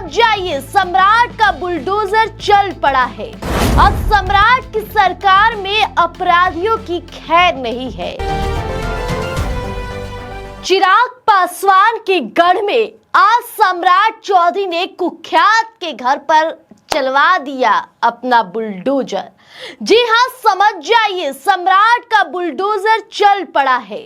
जाइए, सम्राट का बुलडोजर चल पड़ा है। अब सम्राट की सरकार में अपराधियों की खैर नहीं है। चिराग पासवान के गढ़ में आज सम्राट चौधरी ने कुख्यात के घर पर चलवा दिया अपना बुलडोजर। जी हां, समझ जाइए, सम्राट का बुलडोजर चल पड़ा है।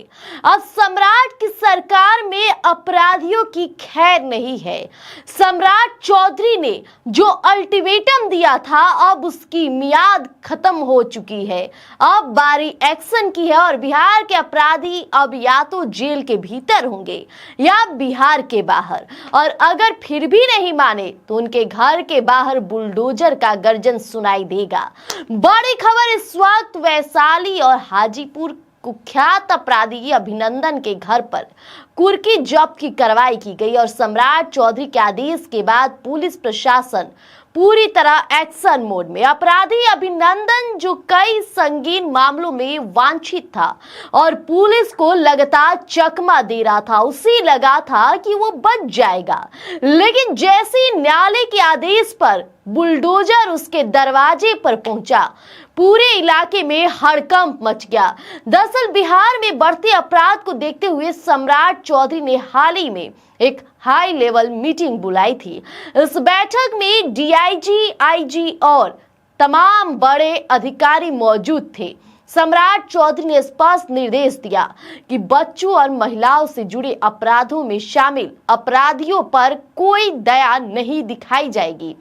अब सम्राट की सरकार में अपराधियों की खैर नहीं है। सम्राट चौधरी ने जो अल्टीमेटम दिया था, अब उसकी मियाद खत्म हो चुकी है। अब बारी एक्शन की है और बिहार के अपराधी अब या तो जेल के भीतर होंगे या बिहार के बाहर, और अगर फिर भी नहीं माने तो उनके घर के बाहर बुलडोजर का गर्जन सुनाई देगा। बड़ी खबर इस वक्त वैशाली और हाजीपुर कुख्यात अपराधी अभिनंदन के घर पर कुर्की जब्त की कार्रवाई की गई और सम्राट चौधरी के आदेश के बाद पुलिस प्रशासन पूरी तरह एक्शन मोड में। अपराधी अभिनंदन, जो कई संगीन मामलों में वांछित था और पुलिस को लगातार चकमा दे रहा था, उसे लगा था कि वो बच जाएगा, लेकिन जैसे ही न्यायालय के आदेश पर बुलडोजर उसके दरवाजे पर पहुंचा, पूरे इलाके में हड़कंप मच गया। दरअसल बिहार में बढ़ते अपराध को देखते हुए सम्राट चौधरी ने हाल ही में एक हाई लेवल मीटिंग बुलाई थी। इस बैठक में डीआईजी, आईजी और तमाम बड़े अधिकारी मौजूद थे। सम्राट चौधरी ने स्पष्ट निर्देश दिया कि बच्चों और महिलाओं से जुड़े अपराधों में शामिल अपराधियों पर कोई दया नहीं दिखाई जाएगी।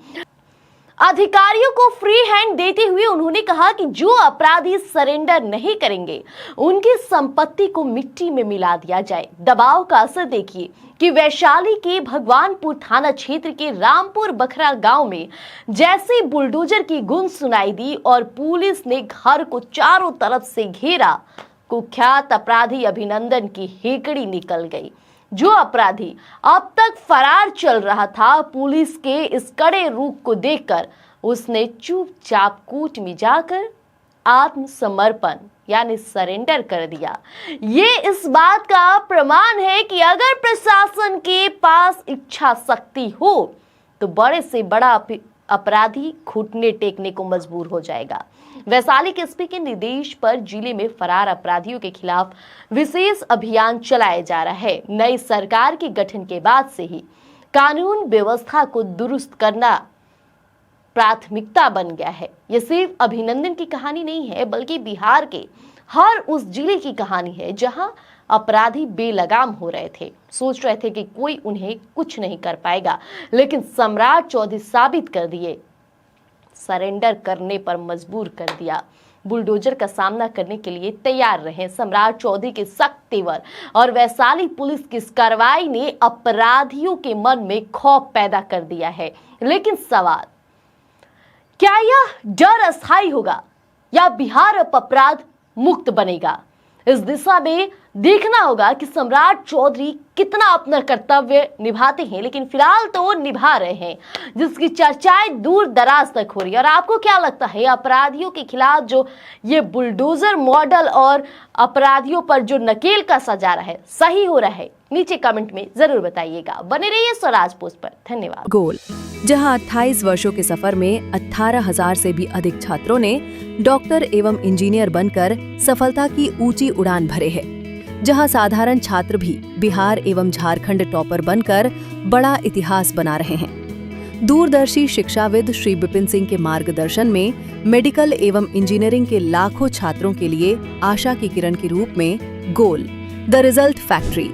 अधिकारियों को फ्री हैंड देते हुए उन्होंने कहा कि जो अपराधी सरेंडर नहीं करेंगे उनकी संपत्ति को मिट्टी में मिला दिया जाए। दबाव का असर देखिए कि वैशाली के भगवानपुर थाना क्षेत्र के रामपुर बखरा गांव में जैसे बुलडोजर की गूंज सुनाई दी और पुलिस ने घर को चारों तरफ से घेरा, कुख्यात अपराधी अभिनंदन की हेकड़ी निकल गई। जो अपराधी अब तक फरार चल रहा था, पुलिस के इस कड़े रुख को देखकर उसने चुपचाप कूट में जाकर आत्मसमर्पण यानी सरेंडर कर दिया। ये इस बात का प्रमाण है कि अगर प्रशासन के पास इच्छा शक्ति हो तो बड़े से बड़ा अपराधी घुटने टेकने को मजबूर हो जाएगा। वैशाली के एसपी के निर्देश पर जिले में फरार अपराधियों के खिलाफ विशेष अभियान चलाया जा रहा है। नई सरकार के गठन के बाद से ही कानून व्यवस्था को दुरुस्त करना प्राथमिकता बन गया है। ये सिर्फ अभिनंदन की कहानी नहीं है, बल्कि बिहार के हर उस जिले की कहानी है जहां अपराधी बेलगाम हो रहे थे, सोच रहे थे कि कोई उन्हें कुछ नहीं कर पाएगा, लेकिन सम्राट चौधरी साबित कर दिए, सरेंडर करने पर मजबूर कर दिया। बुलडोजर का सामना करने के लिए तैयार रहे। सम्राट चौधरी के सख्त तेवर और वैशाली पुलिस की इस कार्रवाई ने अपराधियों के मन में खौफ पैदा कर दिया है। लेकिन सवाल, क्या यह डर अस्थायी होगा या बिहार अब अपराध मुक्त बनेगा? इस दिशा में देखना होगा कि सम्राट चौधरी कितना अपना कर्तव्य निभाते हैं, लेकिन फिलहाल तो वो निभा रहे हैं, जिसकी चर्चाएं दूर दराज तक हो रही है। और आपको क्या लगता है, अपराधियों के खिलाफ जो ये बुलडोजर मॉडल और अपराधियों पर जो नकेल कसा जा रहा है, सही हो रहा है? नीचे कमेंट में जरूर बताइएगा। बने रहिए स्वराज पोस्ट पर। धन्यवाद। गोल, जहां 28 वर्षों के सफर में 18,000 से भी अधिक छात्रों ने डॉक्टर एवं इंजीनियर बनकर सफलता की ऊंची उड़ान भरे है, जहां साधारण छात्र भी बिहार एवं झारखंड टॉपर बनकर बड़ा इतिहास बना रहे हैं। दूरदर्शी शिक्षाविद श्री विपिन सिंह के मार्गदर्शन में मेडिकल एवं इंजीनियरिंग के लाखों छात्रों के लिए आशा की किरण के रूप में गोल, द रिजल्ट फैक्ट्री